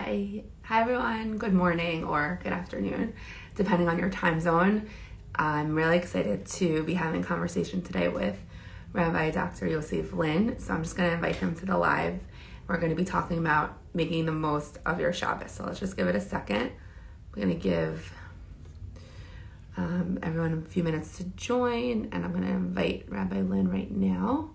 Hi everyone. Good morning or good afternoon, depending on your time zone. I'm really excited to be having a conversation today with Rabbi Dr. Yosef Lynn. So I'm just going to invite him to the live. We're going to be talking about making the most of your Shabbos. So let's just give it a second. We're going to give everyone a few minutes to join, and I'm going to invite Rabbi Lynn right now.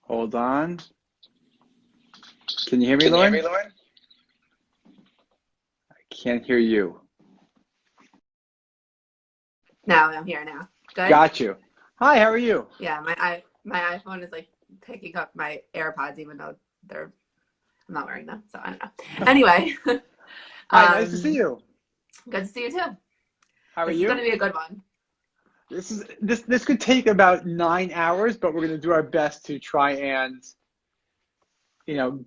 Hold on. Can you hear me, Can you hear Lauren? me, Lauren? I can't hear you. No, I'm here now. Good? Got you. Hi, how are you? Yeah, my iPhone is like picking up my AirPods even though I'm not wearing them, so I don't know. Anyway, Hi, nice to see you. good to see you too. How are This is going you? to be a good one. This could take about 9 hours, but we're going to do our best to try and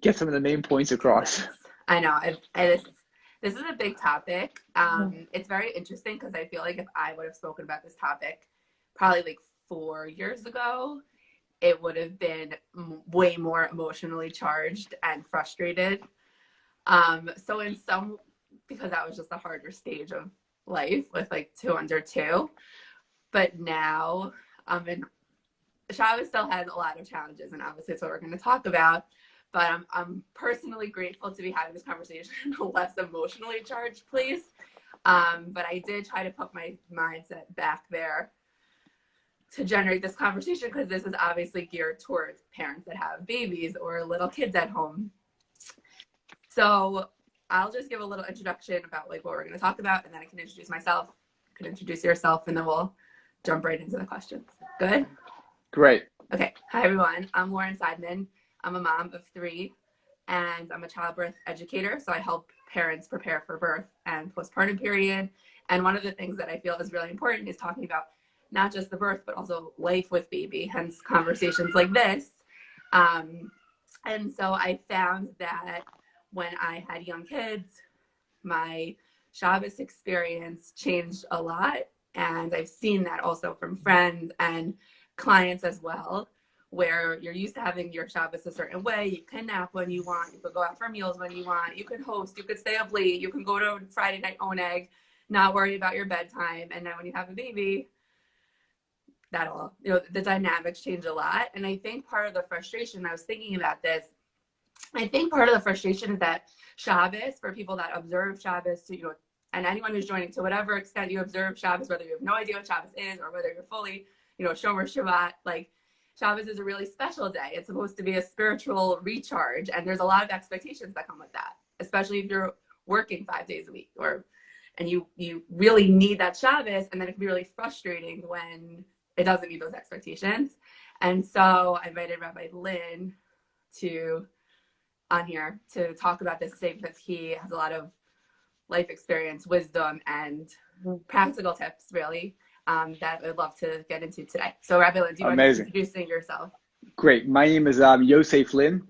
get some of the main points across. Yes, I know. This is a big topic. It's very interesting because I feel like if I would have spoken about this topic probably like 4 years ago, it would have been way more emotionally charged and frustrated. Because that was just a harder stage of life with like 2 under 2. But now, Shabbos still has a lot of challenges, and obviously it's what we're going to talk about. But I'm personally grateful to be having this conversation in a less emotionally charged place. But I did try to put my mindset back there to generate this conversation because this is obviously geared towards parents that have babies or little kids at home. So I'll just give a little introduction about like what we're going to talk about, and then I can introduce myself. You can introduce yourself, and then we'll jump right into the questions. Good? Great. Okay. Hi, everyone. I'm Lauren Seidman. I'm a mom of 3, and I'm a childbirth educator. So I help parents prepare for birth and postpartum period. And one of the things that I feel is really important is talking about not just the birth, but also life with baby, hence conversations like this. And so I found that when I had young kids, my Shabbos experience changed a lot. And I've seen that also from friends and clients as well, where you're used to having your Shabbos a certain way. You can nap when you want. You could go out for meals when you want. You can host. You could stay up late. You can go to Friday night oneg, not worry about your bedtime. And then when you have a baby, the dynamics change a lot. And I think part of the frustration, I was thinking about this, I think part of the frustration is that Shabbos, for people that observe Shabbos, and anyone who's joining, to whatever extent you observe Shabbos, whether you have no idea what Shabbos is or whether you're fully, Shomer Shabbat, like Shabbos is a really special day. It's supposed to be a spiritual recharge, and there's a lot of expectations that come with that, especially if you're working 5 days a week, and you really need that Shabbos, and then it can be really frustrating when it doesn't meet those expectations. And so I invited Rabbi Lynn on here to talk about this today because he has a lot of life experience, wisdom, and practical tips, really, that I'd love to get into today. So, Rabbi Lynn, do you mind introducing yourself? Great. My name is Yosef Lynn.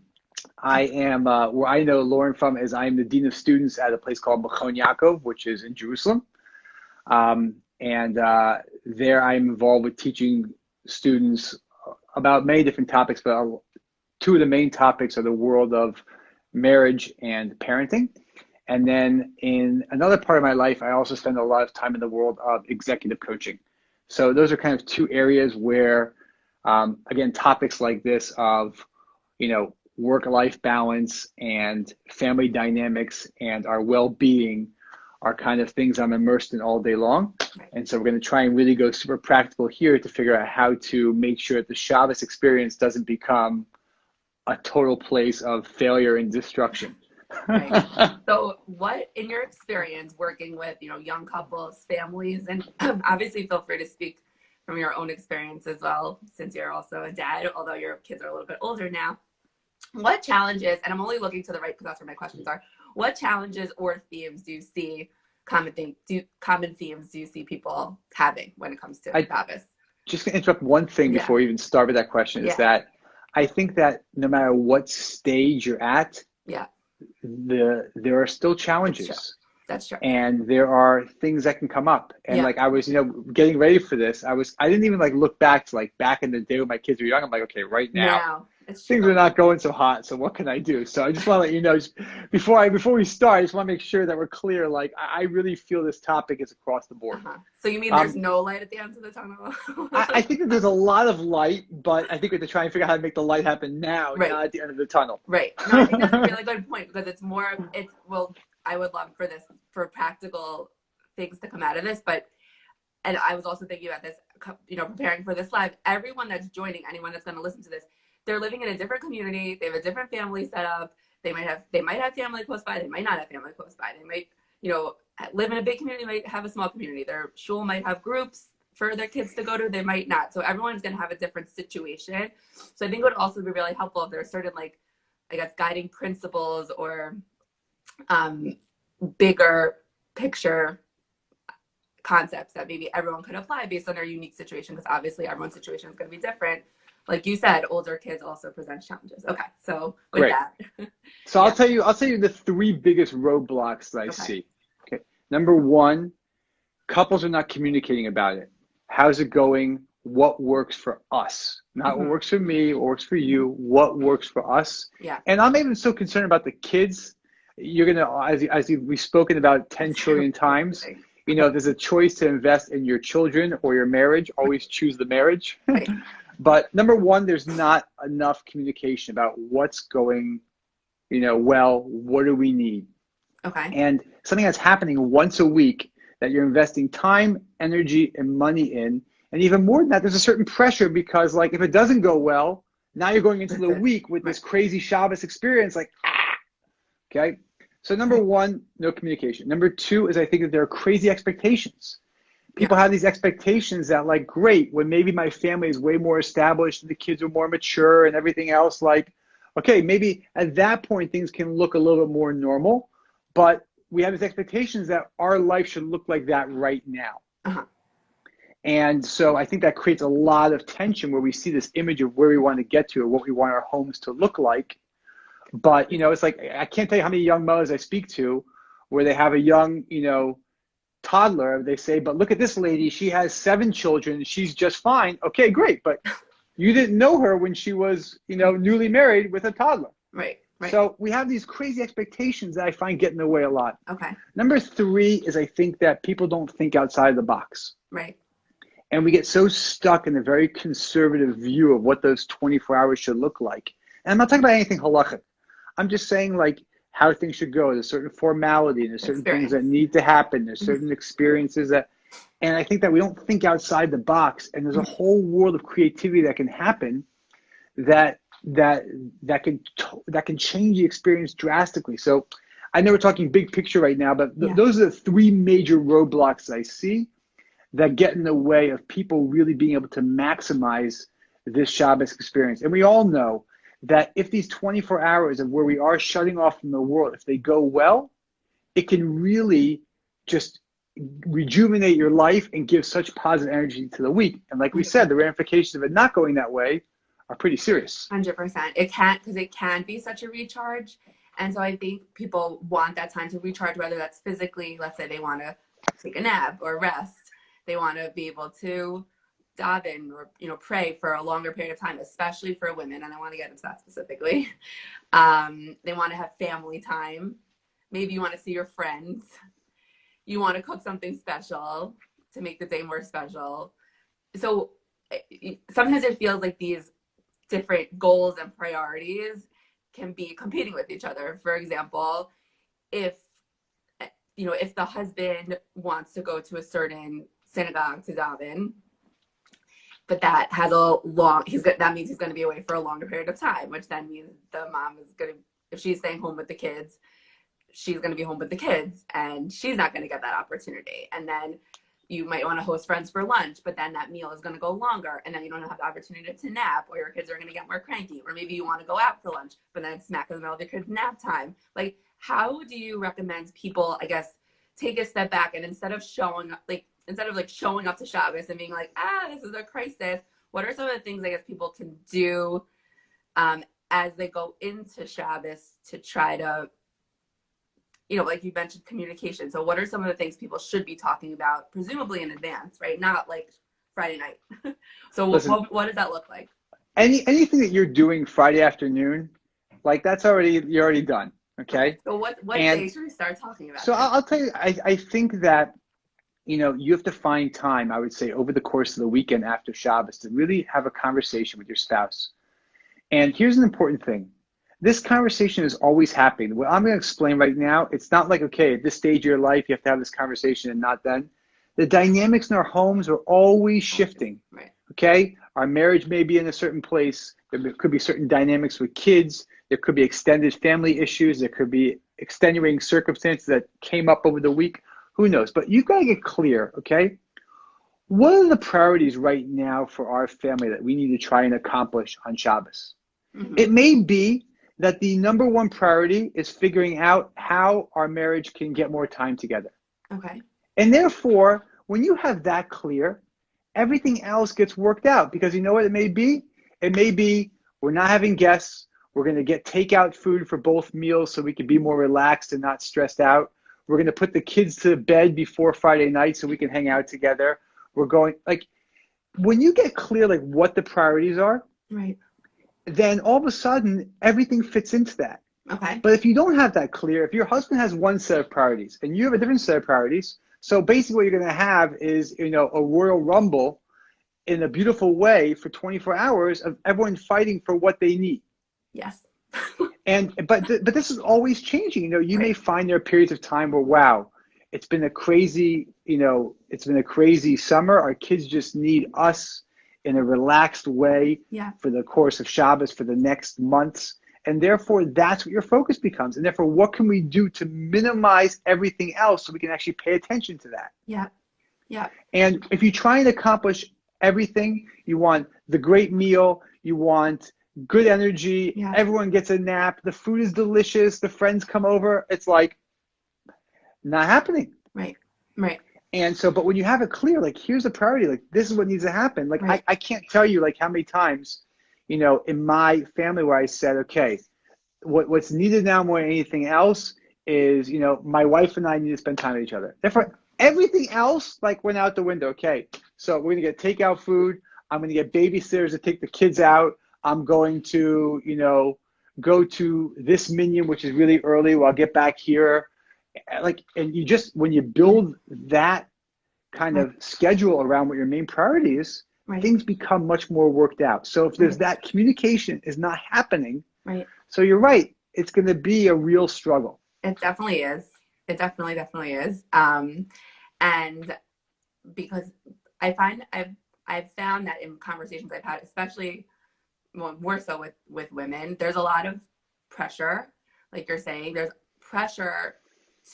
I am, where I know Lauren from is I am the Dean of Students at a place called Machon Yaakov, which is in Jerusalem. There I'm involved with teaching students about many different topics, but 2 of the main topics are the world of marriage and parenting. And then in another part of my life, I also spend a lot of time in the world of executive coaching. So those are kind of 2 areas where, again, topics like this of, work-life balance and family dynamics and our well-being are kind of things I'm immersed in all day long. And so we're going to try and really go super practical here to figure out how to make sure that the Shabbos experience doesn't become a total place of failure and destruction. Right. So what, in your experience working with, young couples, families, and obviously feel free to speak from your own experience as well, since you're also a dad, although your kids are a little bit older now, what challenges, and I'm only looking to the right because that's where my questions are, what challenges or themes do you see, common themes do you see people having when it comes to Shabbos? Just going to interrupt one thing before we even start with that question, is that I think that no matter what stage you're at, there are still challenges. That's true. and there are things that can come up. And Yeah. like I was, getting ready for this, I didn't even like look back to like back in the day when my kids were young. I'm like, okay, right now Now, it's things are true. not going so hot. So what can I do? So I just want to let you know, just before we start, I just want to make sure that we're clear. Like I really feel this topic is across the board. Uh-huh. So you mean there's Um, no light at the end of the tunnel? I think that there's a lot of light, but I think we have to try and figure out how to make the light happen now, Right. not at the end of the tunnel. Right. No, I think that's a really good point because well, I would love for practical things to come out of this, and I was also thinking about this, preparing for this live, everyone that's joining, anyone that's going to listen to this, they're living in a different community. They have a different family set up. They might have family close by. They might not have family close by. They might, live in a big community, might have a small community. Their shul might have groups for their kids to go to. They might not. So everyone's going to have a different situation. So I think it would also be really helpful if there's certain, like, I guess, guiding principles or bigger picture concepts that maybe everyone could apply based on their unique situation, because obviously everyone's situation is going to be different. Like you said, older kids also present challenges. Okay, so with Great. that, So I'll tell you the three biggest roadblocks that I see. Okay. Number one, couples are not communicating about it. How's it going? What works for us? Not what works for me, what works for you, what works for us. Yeah. And I'm even so concerned about the kids. You're going to, we've spoken about 10 trillion times, there's a choice to invest in your children or your marriage. Always choose the marriage. Right. But number one, there's not enough communication about what's going, well, what do we need? Okay. And something that's happening once a week that you're investing time, energy, and money in. And even more than that, there's a certain pressure because, like, if it doesn't go well, now you're going into the week with this crazy Shabbos experience, like, okay? So number one, no communication. Number two is I think that there are crazy expectations. People have these expectations that, like, great, when maybe my family is way more established and the kids are more mature and everything else, like, okay, maybe at that point things can look a little bit more normal, but we have these expectations that our life should look like that right now. Uh-huh. And so I think that creates a lot of tension where we see this image of where we want to get to or what we want our homes to look like. But, it's like, I can't tell you how many young mothers I speak to where they have a young, toddler. They say, but look at this lady. She has 7 children. She's just fine. Okay, great. But you didn't know her when she was, newly married with a toddler. Right. Right. So we have these crazy expectations that I find get in the way a lot. Okay. Number 3 is I think that people don't think outside the box. Right. And we get so stuck in a very conservative view of what those 24 hours should look like. And I'm not talking about anything halachic. I'm just saying, like, how things should go. There's certain formality and there's certain things that need to happen. There's certain experiences and I think that we don't think outside the box, and there's a whole world of creativity that can happen that can change the experience drastically. So I know we're talking big picture right now, but those are the 3 major roadblocks I see that get in the way of people really being able to maximize this Shabbos experience. And we all know that if these 24 hours of where we are shutting off from the world, if they go well, it can really just rejuvenate your life and give such positive energy to the week. And like we said, the ramifications of it not going that way are pretty serious. 100%. It can't, because it can be such a recharge. And so I think people want that time to recharge, whether that's physically, let's say they want to take a nap or rest. They want to be able to daven or, pray for a longer period of time, especially for women. And I want to get into that specifically. They want to have family time. Maybe you want to see your friends. You want to cook something special to make the day more special. So sometimes it feels like these different goals and priorities can be competing with each other. For example, if the husband wants to go to a certain synagogue to daven, but that has that means he's going to be away for a longer period of time, which then means the mom is going to, if she's staying home with the kids, she's going to be home with the kids and she's not going to get that opportunity. And then you might want to host friends for lunch, but then that meal is going to go longer and then you don't have the opportunity to nap, or your kids are going to get more cranky, or maybe you want to go out for lunch, but then it's smack in the middle of your kids' nap time. Like, how do you recommend people, I guess, take a step back and instead of showing up to Shabbos and being like, this is a crisis, what are some of the things I guess people can do as they go into Shabbos to try to you know, like you mentioned communication. So what are some of the things people should be talking about, presumably in advance, right? Not like Friday night. So Listen, what does that look like? anything that you're doing Friday afternoon, like you're already done. Okay. Okay. So what And day should we start talking about so it? I'll tell you, I think that, you have to find time, I would say, over the course of the weekend after Shabbos to really have a conversation with your spouse. And here's an important thing. This conversation is always happening. What I'm going to explain right now, it's not like, okay, at this stage of your life, you have to have this conversation and not then. The dynamics in our homes are always shifting. Right. Okay? Our marriage may be in a certain place. There could be certain dynamics with kids. There could be extended family issues. There could be extenuating circumstances that came up over the week. Who knows? But you've got to get clear, okay? What are the priorities right now for our family that we need to try and accomplish on Shabbos? Mm-hmm. It may be that the number one priority is figuring out how our marriage can get more time together. Okay. And therefore, when you have that clear, everything else gets worked out, because you know what it may be? It may be we're not having guests. We're going to get takeout food for both meals so we can be more relaxed and not stressed out. We're going to put the kids to bed before Friday night so we can hang out together. We're going, like, when you get clear, like, what the priorities are, right, then all of a sudden everything fits into that. Okay. But if you don't have that clear, if your husband has one set of priorities and you have a different set of priorities, so basically what you're going to have is, a Royal Rumble in a beautiful way for 24 hours of everyone fighting for what they need. Yes. But this is always changing. You Right. may find there are periods of time where, wow, it's been a crazy summer. Our kids just need us in a relaxed way for the course of Shabbos for the next months. And therefore, that's what your focus becomes. And therefore, what can we do to minimize everything else so we can actually pay attention to that? Yeah. Yeah. And if you try and accomplish everything, you want the great meal, you want good energy, everyone gets a nap, the food is delicious, the friends come over, it's like not happening. Right. Right. And so, but when you have it clear, like, here's the priority, like, this is what needs to happen. Like, right. I can't tell you, like, how many times, in my family where I said, okay, what's needed now more than anything else is, my wife and I need to spend time with each other. Therefore, everything else, like, went out the window. Okay, so we're going to get takeout food. I'm going to get babysitters to take the kids out. I'm going to, go to this minion, which is really early. I'll get back here. Like, and when you build that kind of schedule around what your main priority is, things become much more worked out. So if there's that communication is not happening, so you're right, it's going to be a real struggle. It definitely is. It definitely is. And because I've found that in conversations I've had, especially more so with women, there's a lot of pressure, like you're saying. There's pressure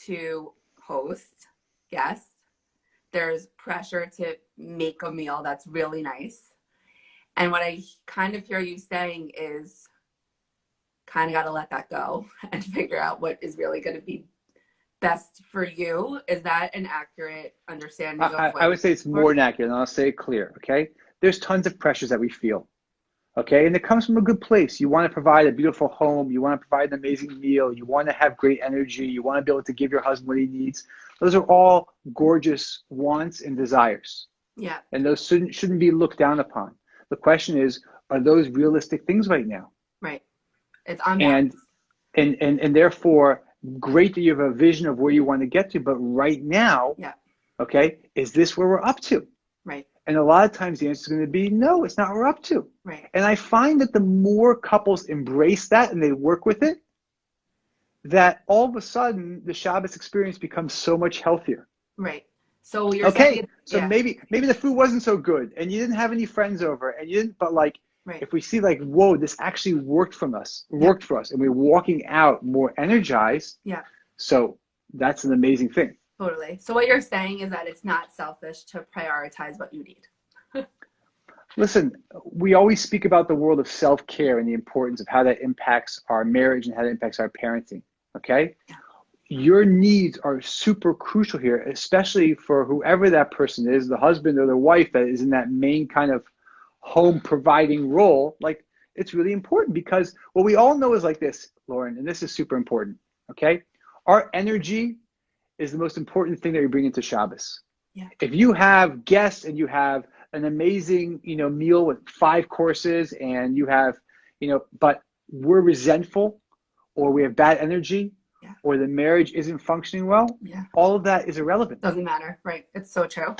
to host guests. There's pressure to make a meal that's really nice. And what I kind of hear you saying is kind of got to let that go and figure out what is really going to be best for you. Is that an accurate understanding of what? I would say it's more than accurate, and I'll say it clear, okay? There's tons of pressures that we feel, okay? And it comes from a good place. You want to provide a beautiful home. You want to provide an amazing meal. You want to have great energy. You want to be able to give your husband what he needs. Those are all gorgeous wants and desires. Yeah. And those shouldn't be looked down upon. The question is, are those realistic things right now? Right. It's on balance. And therefore, great that you have a vision of where you want to get to, but right now, okay, is this where we're up to? Right. And a lot of times the answer is going to be, no, it's not what we're up to. Right. And I find that the more couples embrace that and they work with it, that all of a sudden the Shabbos experience becomes so much healthier. Right. So you're saying, maybe the food wasn't so good and you didn't have any friends over and you didn't, but like, if we see like, whoa, this actually worked for us, and we're walking out more energized. Yeah. So that's an amazing thing. Totally. So what you're saying is that it's not selfish to prioritize what you need. Listen, we always speak about the world of self-care and the importance of how that impacts our marriage and how that impacts our parenting. Okay? Yeah. Your needs are super crucial here, especially for whoever that person is, the husband or the wife that is in that main kind of home providing role. Like, it's really important because what we all know is like this, Lauren, and this is super important. Okay? Our energy is the most important thing that we bring into Shabbos. Yeah. If you have guests and you have an amazing, meal with 5 courses and you have, but we're resentful or we have bad energy Yeah. or the marriage isn't functioning well, yeah, all of that is irrelevant. doesn't matter, right? It's so true.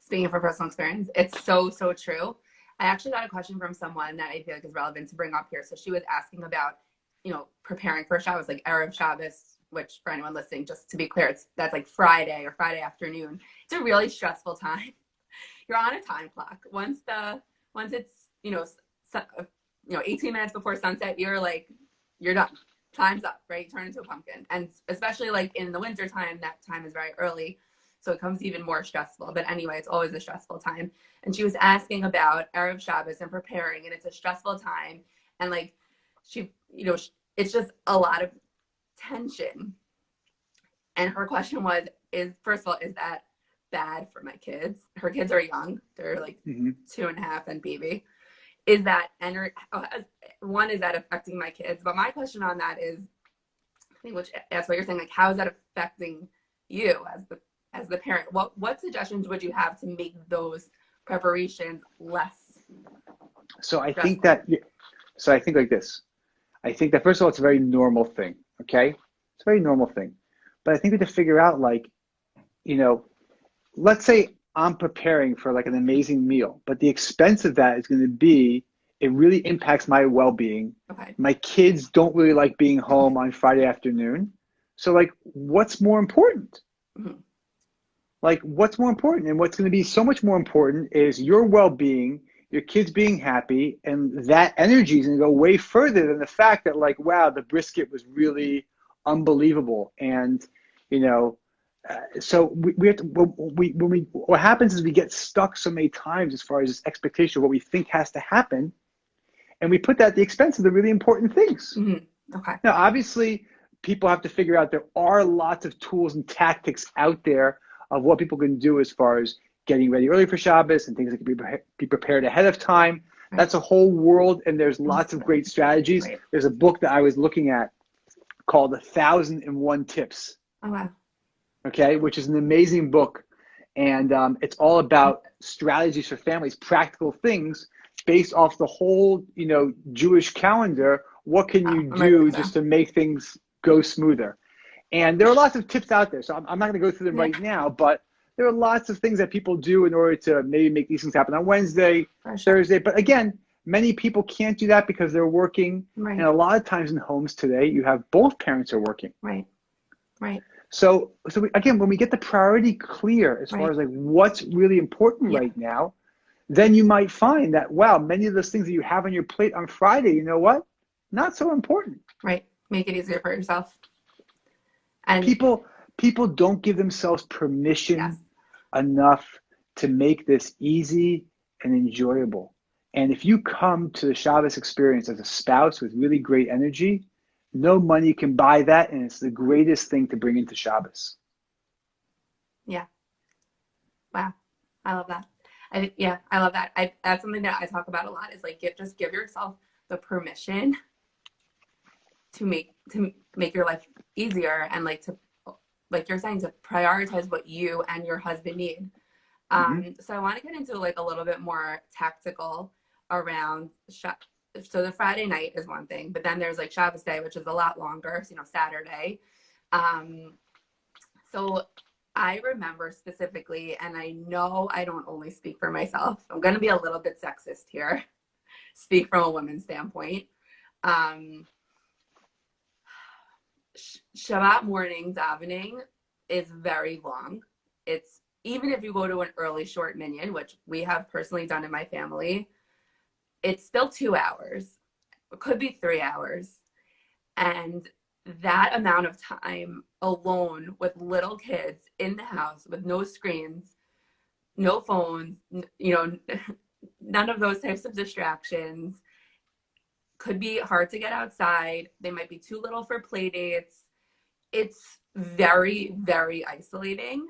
Speaking from personal experience, it's so, so true. I actually got a question from someone that I feel like is relevant to bring up here. So she was asking about, preparing for Shabbos, like Erev Shabbos, which for anyone listening, just to be clear, that's like Friday or Friday afternoon. It's a really stressful time. You're on a time clock. Once it's 18 minutes before sunset, you're done. Time's up, right? Turn into a pumpkin. And especially like in the winter time, that time is very early. So it becomes even more stressful. But anyway, it's always a stressful time. And she was asking about Erev Shabbos and preparing, and it's a stressful time. And like it's just a lot of tension. And her question was, first of all, is that bad for my kids? Her kids are young. They're like 2.5 and baby. Is that one, is that affecting my kids? But my question on that is, I think, which that's what you're saying, like, how is that affecting you as the parent? What suggestions would you have to make those preparations less So I stressful? think like this. I think that first of all, it's a very normal thing. Okay, it's a very normal thing. But I think we have to figure out, like, let's say I'm preparing for like an amazing meal, but the expense of that is going to be, it really impacts my well-being. Okay. My kids don't really like being home on Friday afternoon. So like, what's more important? Mm-hmm. Like, what's more important? And what's going to be so much more important is your well-being, your kids being happy, and that energy is going to go way further than the fact that, like, wow, the brisket was really unbelievable. And, so we have to, what happens is we get stuck so many times as far as this expectation of what we think has to happen, and we put that at the expense of the really important things. Mm-hmm. Okay. Now, obviously, people have to figure out there are lots of tools and tactics out there of what people can do as far as getting ready early for Shabbos and things that can be prepared ahead of time. Right. That's a whole world, and there's lots of great strategies. Right. There's a book that I was looking at called 1,001 Tips. Oh, wow. Okay, which is an amazing book. And it's all about strategies for families, practical things based off the whole, Jewish calendar. What can you do just to make things go smoother? And there are lots of tips out there. So I'm not going to go through them right now, but there are lots of things that people do in order to maybe make these things happen on Wednesday, Thursday. But again, many people can't do that because they're working. Right. And a lot of times in homes today, you have both parents are working. Right. Right. So again, when we get the priority clear as far as like what's really important right now, then you might find that, wow, many of those things that you have on your plate on Friday, you know what? Not so important. Right. Make it easier for yourself. And people don't give themselves permission enough to make this easy and enjoyable. And if you come to the Shabbos experience as a spouse with really great energy, no money can buy that, and it's the greatest thing to bring into Shabbos. Yeah. Wow. I love that. I love that. That's something that I talk about a lot, is like, just give yourself the permission to make your life easier, and like you're saying, to prioritize what you and your husband need. So I want to get into like a little bit more tactical around so the Friday night is one thing, but then there's like Shabbos day, which is a lot longer, so, Saturday. So I remember specifically, and I know I don't only speak for myself, I'm going to be a little bit sexist here, speak from a woman's standpoint. Shabbat morning davening is very long. It's, even if you go to an early short minyan, which we have personally done in my family, it's still 2 hours. It could be 3 hours. And that amount of time alone with little kids in the house with no screens, no phones, none of those types of distractions, could be hard to get outside. They might be too little for play dates. It's very, very isolating.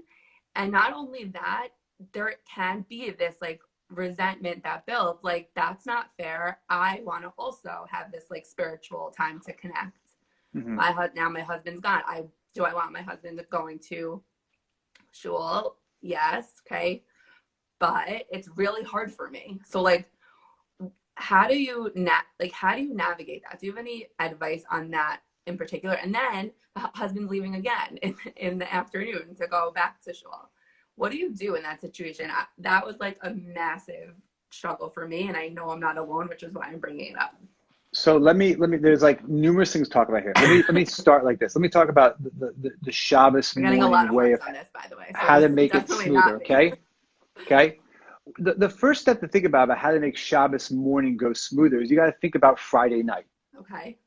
And not only that, there can be this like resentment that builds, like, that's not fair. I want to also have this like spiritual time to connect. Now my husband's gone. I Do I want my husband going to shul? Yes. Okay. But it's really hard for me. So like, how do you navigate that? Do you have any advice on that in particular? And then the husband's leaving again in the afternoon to go back to shul. What do you do in that situation? That was like a massive struggle for me, and I know I'm not alone, which is why I'm bringing it up. So let me. There's like numerous things to talk about here. Let me start like this. Let me talk about the Shabbos morning way of on this, by the way. So how to make it smoother. Okay. The first step to think about how to make Shabbos morning go smoother is you got to think about Friday night. Okay.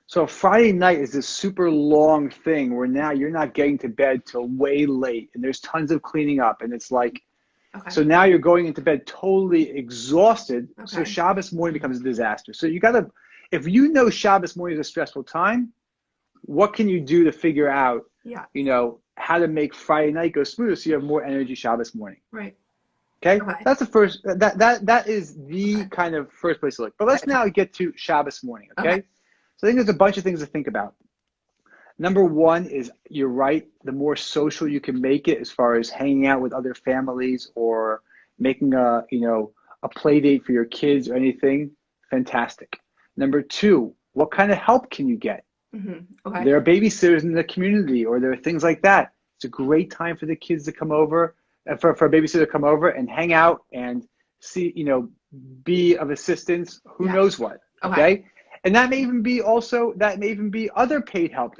So Friday night is this super long thing where now you're not getting to bed till way late, and there's tons of cleaning up, and it's like, so now you're going into bed totally exhausted. Okay. So Shabbos morning becomes a disaster. So you got to, if you know Shabbos morning is a stressful time, what can you do to figure out, how to make Friday night go smoother so you have more energy Shabbos morning? Right. Okay, that's the first. That is the kind of first place to look. But let's now get to Shabbos morning. Okay, so I think there's a bunch of things to think about. Number one is, you're right. The more social you can make it, as far as hanging out with other families or making a play date for your kids or anything, fantastic. Number two, what kind of help can you get? Mm-hmm. There are babysitters in the community, or there are things like that. It's a great time for the kids to come over. For a babysitter to come over and hang out and see, be of assistance, who knows what, okay? And that may even be other paid help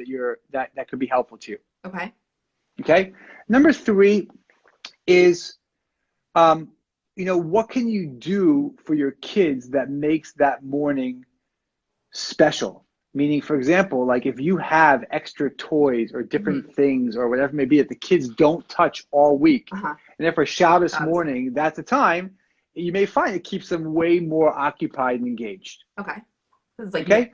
that could be helpful to you. Okay? Number three is, what can you do for your kids that makes that morning special? Meaning, for example, like if you have extra toys or different things or whatever it may be that the kids don't touch all week, and then for Shabbos morning, that's a time, you may find it keeps them way more occupied and engaged. Okay. This is like new.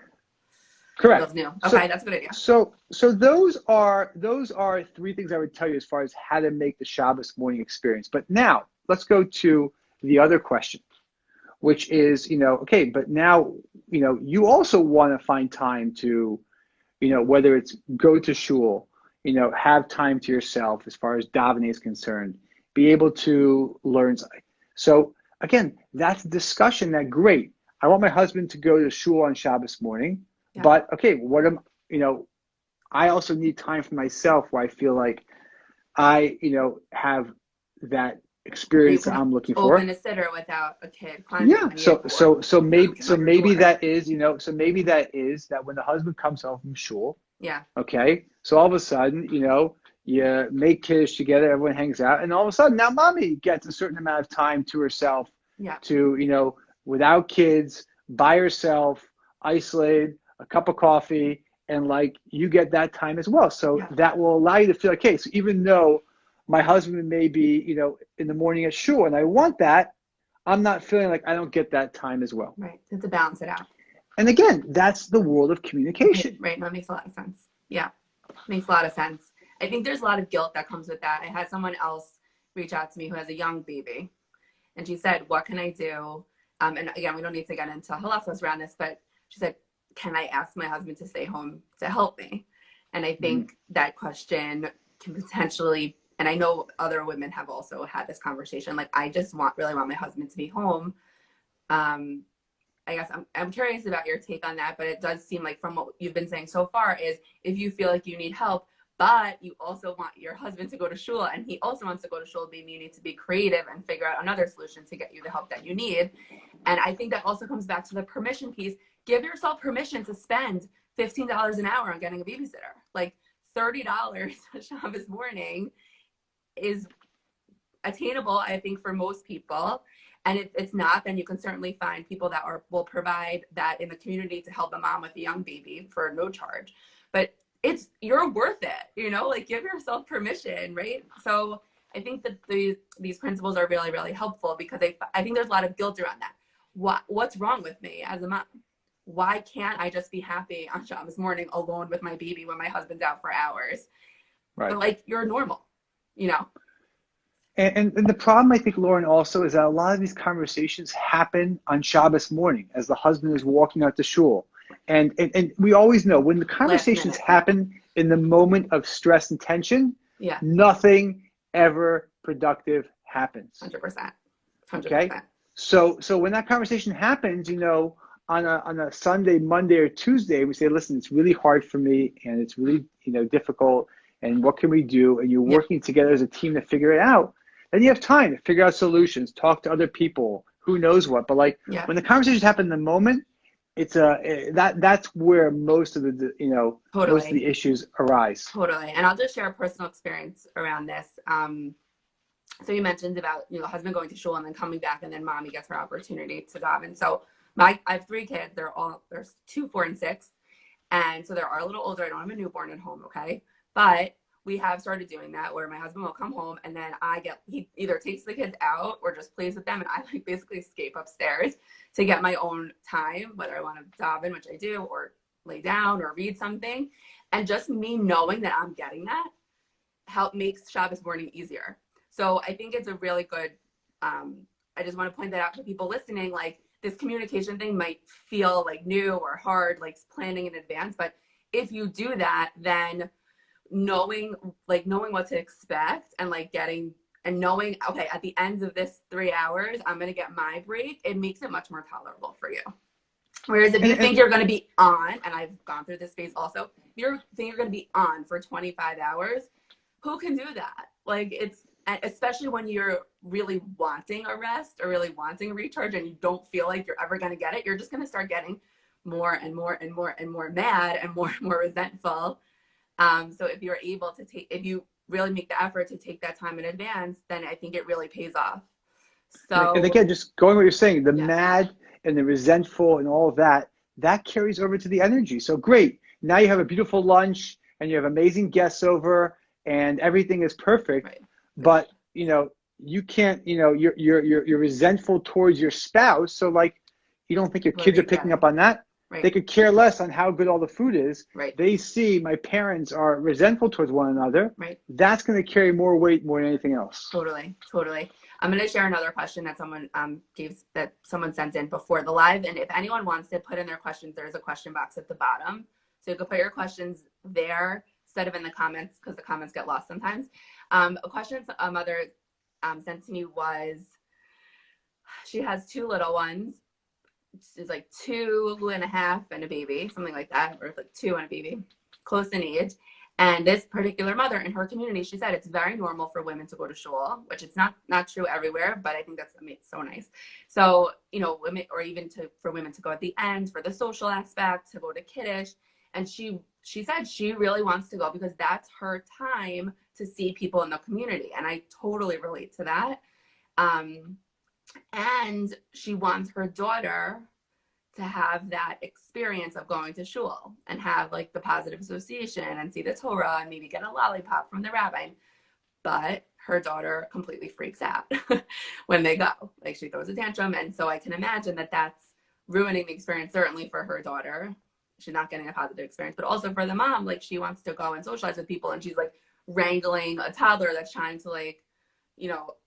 Correct. New. Okay, that's a good idea. So those are three things I would tell you as far as how to make the Shabbos morning experience. But now let's go to the other question, which is, but now, you also want to find time to, whether it's go to shul, have time to yourself as far as davening is concerned, be able to learn something. So again, that's a discussion that great. I want my husband to go to shul on Shabbos morning, but okay, I also need time for myself where I feel like I, have that experience that I'm looking for. Open a sitter without a kid. So maybe that is, that when the husband comes home from shul. Okay. So all of a sudden, you make kiddush together, everyone hangs out, and all of a sudden now mommy gets a certain amount of time to herself. To, without kids, by herself, isolated, a cup of coffee, and like you get that time as well. So that will allow you to feel like, okay, so even though my husband may be, in the morning at shul, and I want that, I'm not feeling like I don't get that time as well. Right, to balance it out. And again, that's the world of communication. Right, no, it makes a lot of sense. Yeah, makes a lot of sense. I think there's a lot of guilt that comes with that. I had someone else reach out to me who has a young baby, and she said, what can I do? And again, we don't need to get into halachos around this, but she said, can I ask my husband to stay home to help me? And I think that question can potentially, and I know other women have also had this conversation, like, I just really want my husband to be home. I guess I'm curious about your take on that, but it does seem like from what you've been saying so far is if you feel like you need help, but you also want your husband to go to shul and he also wants to go to shul, maybe you need to be creative and figure out another solution to get you the help that you need. And I think that also comes back to the permission piece. Give yourself permission to spend $15 an hour on getting a babysitter. Like $30 Shabbos morning is attainable, I think, for most people. And if it's not, then you can certainly find people that will provide that in the community to help a mom with a young baby for no charge. But you're worth it, like give yourself permission, right? So I think that these principles are really, really helpful because I think there's a lot of guilt around that. What's wrong with me as a mom? Why can't I just be happy on Shabbos morning alone with my baby when my husband's out for hours? Right. But like, you're normal, And the problem, I think, Lauren, also is that a lot of these conversations happen on Shabbos morning as the husband is walking out to shul. And we always know when the conversations happen in the moment of stress and tension, Yeah. nothing ever productive happens. 100%. Okay. So when that conversation happens, on a Sunday, Monday, or Tuesday, we say, listen, it's really hard for me, and it's really, difficult, and what can we do? And you're working together as a team to figure it out. Then you have time to figure out solutions, talk to other people, who knows what. But when the conversations happen in the moment, it's that's where most of the most of the issues arise. Totally. And I'll just share a personal experience around this. So you mentioned about husband going to shul and then coming back, and then mommy gets her opportunity to daven. So I have 3 kids. There's 2, 4, and 6, and so they're a little older. I don't have a newborn at home, okay? But we have started doing that where my husband will come home, and then he either takes the kids out or just plays with them, and I basically escape upstairs to get my own time, whether I want to daven, which I do, or lay down or read something. And just me knowing that I'm getting that makes Shabbos morning easier. So I think it's a really good, I just want to point that out to people listening. This communication thing might feel new or hard, planning in advance. But if you do that, then knowing what to expect and knowing, okay, at the end of this 3 hours, I'm going to get my break, it makes it much more tolerable for you. Whereas if you think you're going to be on, and I've gone through this phase also, if you think you're going to be on for 25 hours, who can do that? Especially when you're really wanting a rest or really wanting a recharge and you don't feel like you're ever going to get it, you're just going to start getting more and more and more and more mad and more resentful. So if you're able to if you really make the effort to take that time in advance, then I think it really pays off. So, and again, just going what you're saying, the mad and the resentful and all of that carries over to the energy. So great. Now you have a beautiful lunch and you have amazing guests over and everything is perfect. Right. But, you can't, you're resentful towards your spouse. So you don't think your kids are picking up on that. Right. They could care less on how good all the food is. Right. They see my parents are resentful towards one another. Right. That's going to carry more weight more than anything else. Totally. I'm going to share another question that someone sent in before the live. And if anyone wants to put in their questions, there's a question box at the bottom. So you can put your questions there instead of in the comments, because the comments get lost sometimes. A question a mother sent to me was, she has 2 little ones. She's 2.5 and a baby, something like that, or 2 and a baby, close in age. And this particular mother in her community, she said it's very normal for women to go to shul, which it's not true everywhere, but I think that's so nice. So, women, or even for women to go at the end for the social aspect, to go to Kiddush. And she said she really wants to go because that's her time to see people in the community. And I totally relate to that. And she wants her daughter to have that experience of going to shul and have the positive association and see the Torah and maybe get a lollipop from the rabbi. But her daughter completely freaks out when they go. She throws a tantrum. And so I can imagine that that's ruining the experience, certainly for her daughter. She's not getting a positive experience, but also for the mom, she wants to go and socialize with people. And she's wrangling a toddler that's trying to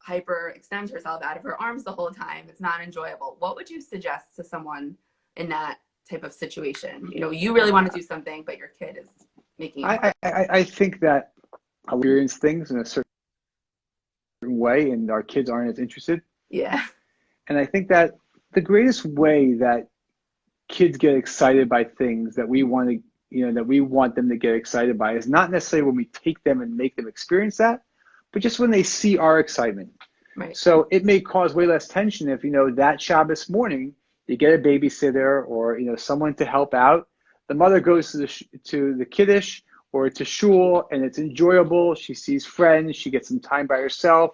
hyper extend herself out of her arms the whole time. It's not enjoyable. What would you suggest to someone in that type of situation? You really want to do something, but your kid is making it. I think that I experience things in a certain way and our kids aren't as interested. Yeah. And I think that the greatest way that kids get excited by things that we want them to get excited by is not necessarily when we take them and make them experience that, but just when they see our excitement. Right. So it may cause way less tension if, that Shabbos morning, you get a babysitter or, someone to help out. The mother goes to the Kiddush or to shul and it's enjoyable. She sees friends. She gets some time by herself.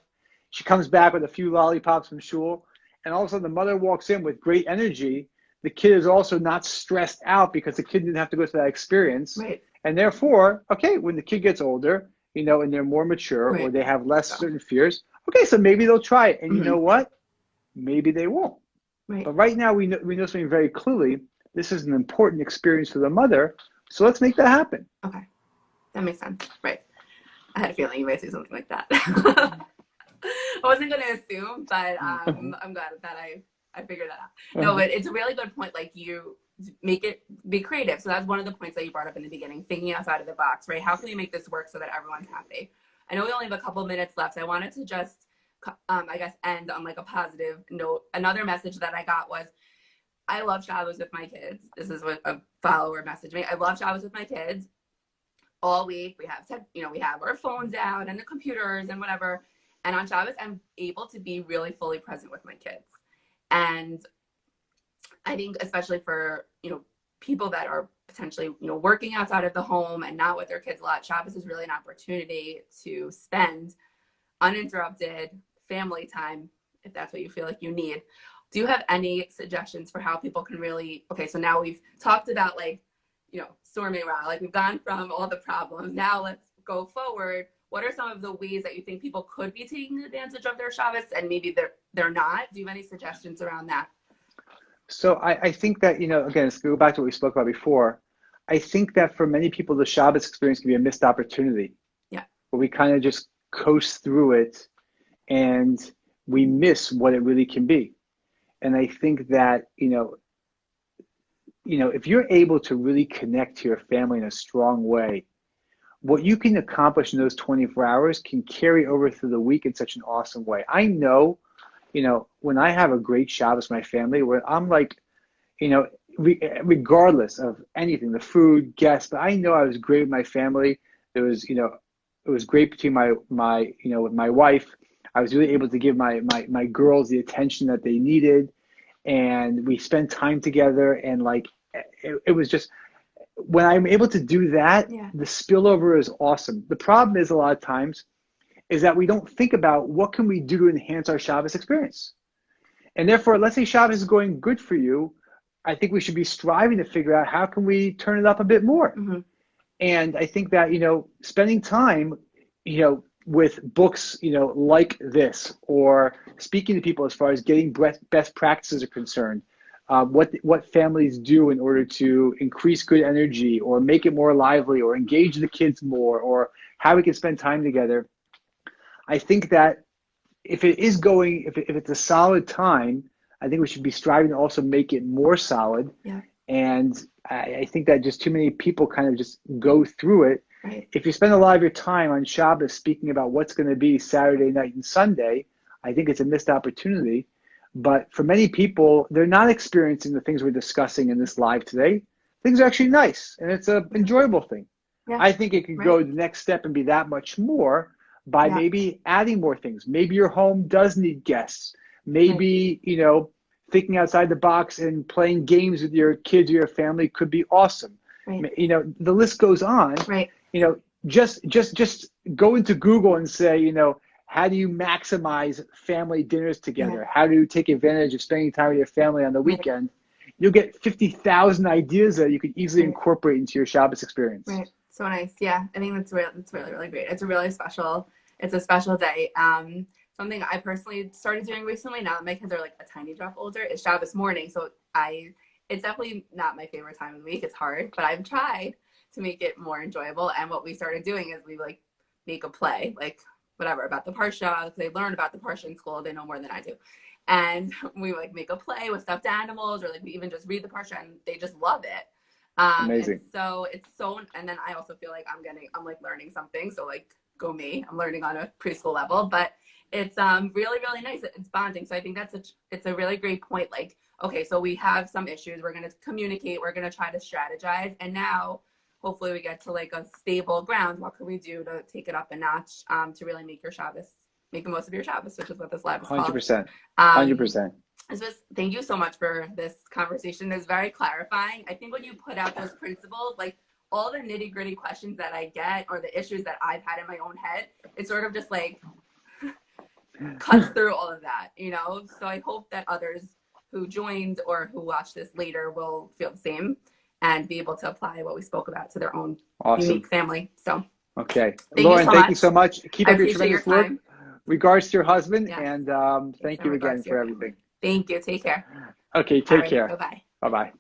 She comes back with a few lollipops from shul. And all of a sudden the mother walks in with great energy. The kid is also not stressed out because the kid didn't have to go through that experience. Right. And therefore, okay, when the kid gets older, and they're more mature or they have less certain fears, okay, so maybe they'll try it. And you know what? Maybe they won't. Right. But right now we know something very clearly. This is an important experience for the mother. So let's make that happen. Okay. That makes sense. Right. I had a feeling you might say something like that. I wasn't going to assume, but I'm glad that I figured that out. No, but it's a really good point. be creative. So that's one of the points that you brought up in the beginning, thinking outside of the box, right? How can we make this work so that everyone's happy? I know we only have a couple minutes left. So I wanted to just, I guess, end on like a positive note. Another message that I got was, I love Shabbos with my kids. This is what a follower messaged me. I love Shabbos with my kids all week. We have, we have our phones out and the computers and whatever. And on Shabbos, I'm able to be really fully present with my kids. And I think especially for, people that are potentially, working outside of the home and not with their kids a lot, Shabbos is really an opportunity to spend uninterrupted family time, if that's what you feel like you need. Do you have any suggestions for how people can really, okay, so now we've talked about like, storming around, like we've gone from all the problems. Now let's go forward. What are some of the ways that you think people could be taking advantage of their Shabbos and maybe they're not? Do you have any suggestions around that? So I think that, again, let's go back to what we spoke about before. I think that for many people, the Shabbos experience can be a missed opportunity. Yeah. Where we kind of just coast through it and we miss what it really can be. And I think that, if you're able to really connect to your family in a strong way, what you can accomplish in those 24 hours can carry over through the week in such an awesome way. I know, when I have a great Shabbos with my family, where I'm like, regardless of anything, the food, guests, but I know I was great with my family. It was, it was great between my with my wife. I was really able to give my girls the attention that they needed, and we spent time together. And like, it was just, when I'm able to do that, the spillover is awesome. The problem is a lot of times is that we don't think about what can we do to enhance our Shabbos experience. And therefore, let's say Shabbos is going good for you. I think we should be striving to figure out how can we turn it up a bit more. Mm-hmm. And I think that, spending time, with books, like this, or speaking to people as far as getting best practices are concerned, what families do in order to increase good energy or make it more lively or engage the kids more, or how we can spend time together. I think that if it's a solid time, I think we should be striving to also make it more solid. Yeah. And I think that just too many people kind of just go through it. Right. If you spend a lot of your time on Shabbos speaking about what's going to be Saturday night and Sunday, I think it's a missed opportunity. But for many people, they're not experiencing the things we're discussing in this live today. Things are actually nice, and it's an enjoyable thing. Yeah. I think it could go the next step and be that much more by maybe adding more things. Maybe your home does need guests. Maybe, thinking outside the box and playing games with your kids or your family could be awesome. Right. The list goes on. Right. Just go into Google and say, how do you maximize family dinners together? Yeah. How do you take advantage of spending time with your family on the weekend? Right. You'll get 50,000 ideas that you could easily incorporate into your Shabbos experience. Right. So nice. Yeah. I think that's really, really great. It's a special day. Something I personally started doing recently, now that my kids are like a tiny drop older, is Shabbos morning. So it's definitely not my favorite time of the week. It's hard, but I've tried to make it more enjoyable. And what we started doing is we like make a play, like whatever, about the Parsha. They learn about the Parsha in school. They know more than I do. And we like make a play with stuffed animals, or like we even just read the Parsha, and they just love it. Amazing. And so and then I also feel like I'm like learning something. So like, go me, I'm learning on a preschool level, but it's really, really nice. It's bonding. So I think it's a really great point. Like, okay, so we have some issues. We're going to communicate. We're going to try to strategize. And now hopefully we get to like a stable ground. What can we do to take it up a notch to really make the most of your Shabbos, which is what this live is called. 100%. 100%. Thank you so much for this conversation. It's very clarifying. I think when you put out those principles, like all the nitty gritty questions that I get or the issues that I've had in my own head, it's sort of just like cuts through all of that, So I hope that others who joined or who watch this later will feel the same and be able to apply what we spoke about to their own unique family. So, okay. Lauren, thank you so much. Keep up your tremendous work. Regards to your husband, and thank you again for everything. Thank you. Take care. Okay, take care. Bye-bye. Bye-bye.